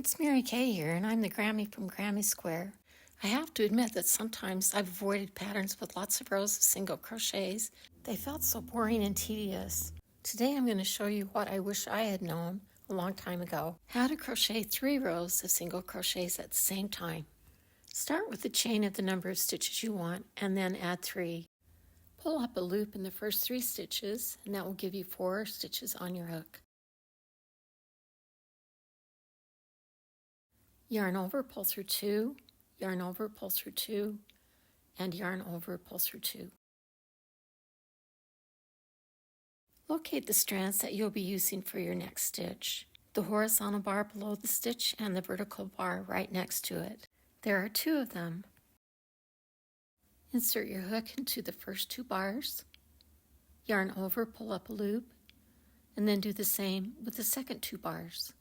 It's Mary Kay here, and I'm the Grammy from Grammy Square. I have to admit that sometimes I've avoided patterns with lots of rows of single crochets. They felt so boring and tedious. Today I'm going to show you what I wish I had known a long time ago. How to crochet 3 rows of single crochets at the same time. Start with the chain of the number of stitches you want and then add 3. Pull up a loop in the first 3 stitches and that will give you 4 stitches on your hook. Yarn over, pull through 2, yarn over, pull through 2, and yarn over, pull through 2. Locate the strands that you'll be using for your next stitch. The horizontal bar below the stitch and the vertical bar right next to it. There are 2 of them. Insert your hook into the first 2 bars, yarn over, pull up a loop, and then do the same with the second 2 bars.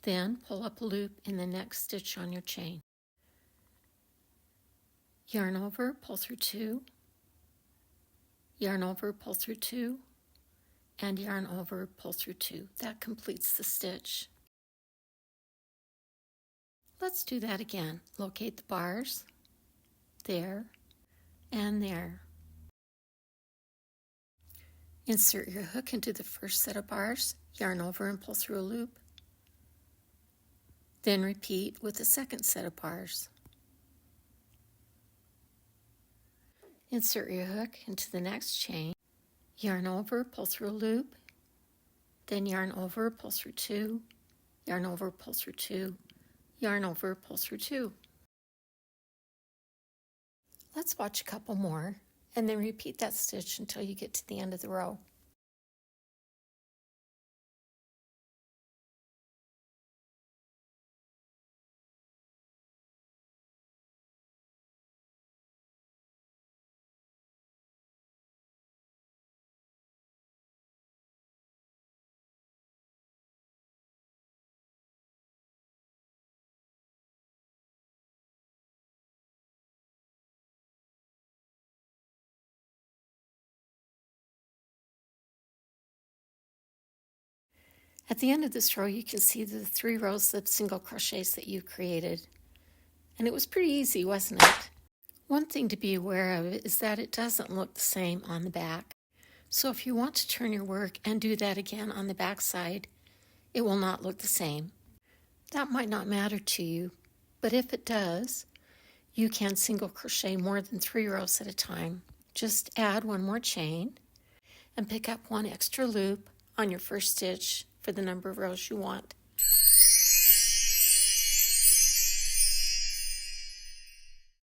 Then pull up a loop in the next stitch on your chain. Yarn over, pull through 2, yarn over, pull through 2, and yarn over, pull through 2. That completes the stitch. Let's do that again. Locate the bars, there, and there. Insert your hook into the first set of bars, yarn over and pull through a loop. Then repeat with the second set of bars. Insert your hook into the next chain, yarn over, pull through a loop, then yarn over, pull through 2, yarn over, pull through 2, yarn over, pull through 2. Let's watch a couple more and then repeat that stitch until you get to the end of the row. At the end of this row, you can see the 3 rows of single crochets that you created. And it was pretty easy, wasn't it? One thing to be aware of is that it doesn't look the same on the back. So if you want to turn your work and do that again on the back side, it will not look the same. That might not matter to you, but if it does, you can single crochet more than 3 rows at a time. Just add 1 more chain and pick up 1 extra loop on your first stitch for the number of rows you want.